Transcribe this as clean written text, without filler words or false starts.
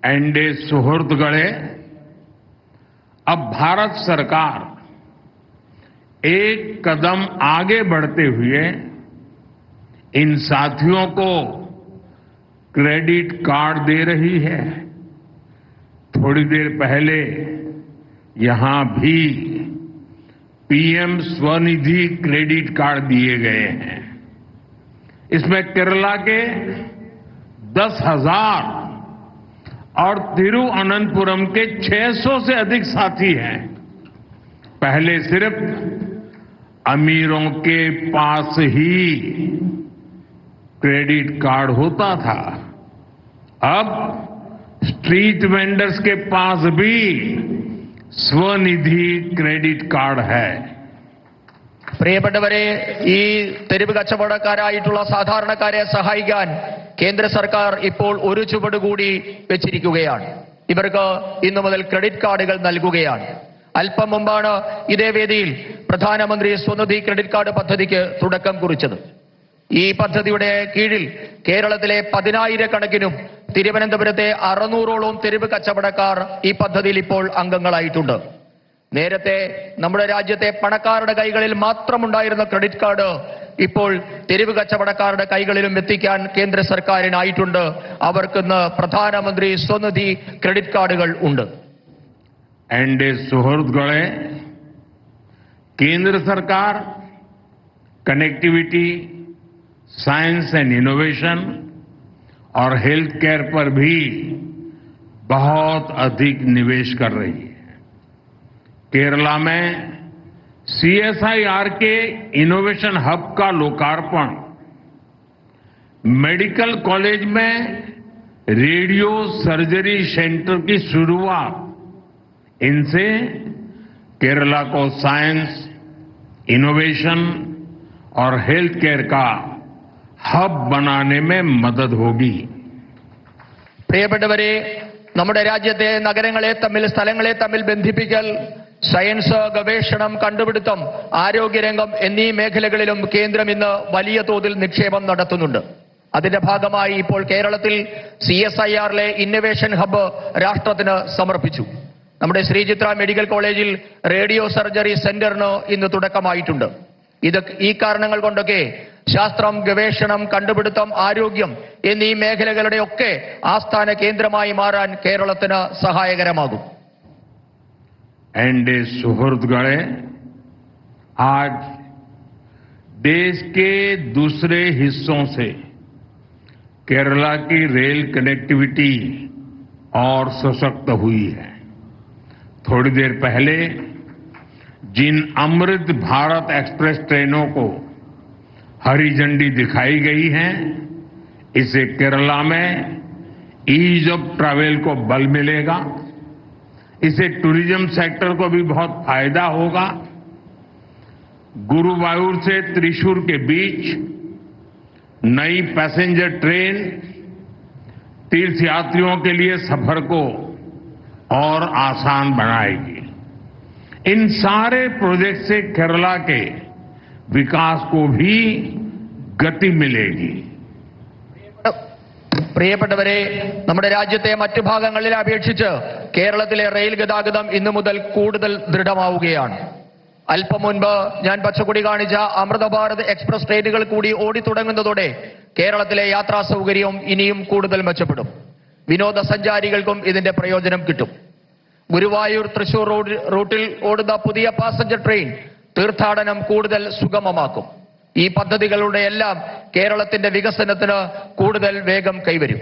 एनडे सुहृदगणे, अब भारत सरकार एक कदम आगे बढ़ते हुए इन साथियों को क्रेडिट कार्ड दे रही है। थोड़ी देर पहले यहां भी पीएम स्वनिधि क्रेडिट कार्ड दिए गए हैं। इसमें केरला के 10,000 और तिरुवनंतपुरम के 600 से अधिक साथी हैं। पहले सिर्फ अमीरों के पास ही क्रेडिट कार्ड होता था, अब स्ट्रीट वेंडर्स के पास भी स्वनिधि ക്രെഡിറ്റ് കാർഡ് है। പ്രിയപ്പെട്ടവരെ, ഈ തെരുവ് കച്ചവടക്കാരായിട്ടുള്ള സാധാരണക്കാരെ സഹായിക്കാൻ കേന്ദ്ര സർക്കാർ ഇപ്പോൾ ഒരു ചുവട് കൂടി വെച്ചിരിക്കുകയാണ്. ഇവർക്ക് ഇന്നു മുതൽ ക്രെഡിറ്റ് കാർഡുകൾ നൽകുകയാണ്. അല്പം മുമ്പാണ് ഇതേ വേദിയിൽ പ്രധാനമന്ത്രി സ്വനിധി ക്രെഡിറ്റ് കാർഡ് പദ്ധതിക്ക് തുടക്കം കുറിച്ചത്. ഈ പദ്ധതിയുടെ കീഴിൽ കേരളത്തിലെ 10,000 കണക്കിനും തിരുവനന്തപുരത്തെ 600ഓളം തെരുവ് കച്ചവടക്കാർ ഈ പദ്ധതിയിൽ ഇപ്പോൾ അംഗങ്ങളായിട്ടുണ്ട്. നേരത്തെ നമ്മുടെ രാജ്യത്തെ പണക്കാരുടെ കൈകളിൽ മാത്രമുണ്ടായിരുന്ന ക്രെഡിറ്റ് കാർഡ് ഇപ്പോൾ തെരുവ് കച്ചവടക്കാരുടെ കൈകളിലും എത്തിക്കാൻ കേന്ദ്ര സർക്കാരിനായിട്ടുണ്ട്. അവർക്കിന്ന് പ്രധാനമന്ത്രി സ്വനിധി ക്രെഡിറ്റ് കാർഡുകൾ ഉണ്ട്. एनडे सुहृदगणे, केंद्र सरकार कनेक्टिविटी, साइंस एंड इनोवेशन और हेल्थ केयर पर भी बहुत अधिक निवेश कर रही है। केरला में सीएसआईआर के इनोवेशन हब का लोकार्पण, मेडिकल कॉलेज में रेडियो सर्जरी सेंटर की शुरुआत, इनसे केरला को साइंस, इनोवेशन और हेल्थ केयर का हब बनाने में मदद होगी. പ്രിയപ്പെട്ടവരെ, നമ്മുടെ രാജ്യത്തെ നഗരങ്ങളെ തമ്മിൽ, സ്ഥലങ്ങളെ തമ്മിൽ ബന്ധിപ്പിക്കൽ, സയൻസ്, ഗവേഷണം, കണ്ടുപിടുത്തം, ആരോഗ്യരംഗം എന്നീ മേഖലകളിലും കേന്ദ്രം ഇന്ന് വലിയ തോതിൽ നിക്ഷേപം നടത്തുന്നുണ്ട്. അതിന്റെ ഭാഗമായി ഇപ്പോൾ കേരളത്തിൽ CSIRലെ ഇന്നൊവേഷൻ ഹബ്ബ് രാഷ്ട്രത്തിന് സമർപ്പിച്ചു. നമ്മുടെ ശ്രീചിത്ര മെഡിക്കൽ കോളേജിൽ റേഡിയോ സർജറി സെന്ററിന് ഇന്ന് തുടക്കമായിട്ടുണ്ട്. ഈ കാരണങ്ങൾ കൊണ്ടൊക്കെ ശാസ്ത്രം, ഗവേഷണം, കണ്ടുപിടുത്തം, ആരോഗ്യം എന്നീ മേഖലകളുടെ ഒക്കെ ആസ്ഥാന കേന്ദ്രമായി മാറാൻ കേരളത്തിന് സഹായകരമാകും. एनडे सुहृदगणे, आज देश के दूसरे हिस्सों से केरला की रेल कनेक्टिविटी और सशक्त हुई है। थोड़ी देर पहले जिन अमृत भारत एक्सप्रेस ट्रेनों को हरी झंडी दिखाई गई है, इससे केरला में ईज ऑफ ट्रैवल को बल मिलेगा। इससे टूरिज्म सेक्टर को भी बहुत फायदा होगा। गुरुवायूर से त्रिशूर के बीच नई पैसेंजर ट्रेन तीर्थयात्रियों के लिए सफर को और आसान बनाएगी। इन सारे प्रोजेक्ट से केरला के विकास को भी गति मिलेगी. പ്രിയപ്പെട്ടവരെ, നമ്മുടെ രാജ്യത്തെ മറ്റു ഭാഗങ്ങളിലെ അപേക്ഷിച്ച് കേരളത്തിലെ റെയിൽ ഗതാഗതം ഇന്നു മുതൽ കൂടുതൽ ദൃഢമാവുകയാണ്. അല്പം മുൻപ് ഞാൻ പച്ചക്കൊടി കാണിച്ച അമൃത ഭാരത് എക്സ്പ്രസ് ട്രെയിനുകൾ കൂടി ഓടിത്തുടങ്ങുന്നതോടെ കേരളത്തിലെ യാത്രാ സൗകര്യം ഇനിയും കൂടുതൽ മെച്ചപ്പെടും. വിനോദസഞ്ചാരികൾക്കും ഇതിന്റെ പ്രയോജനം കിട്ടും. ഗുരുവായൂർ തൃശൂർ റൂട്ടിൽ ഓടുന്ന പുതിയ പാസഞ്ചർ ട്രെയിൻ തീർത്ഥാടനം കൂടുതൽ സുഗമമാക്കും. ഈ പദ്ധതികളുടെ എല്ലാം കേരളത്തിന്റെ വികസനത്തിന് കൂടുതൽ വേഗം കൈവരും.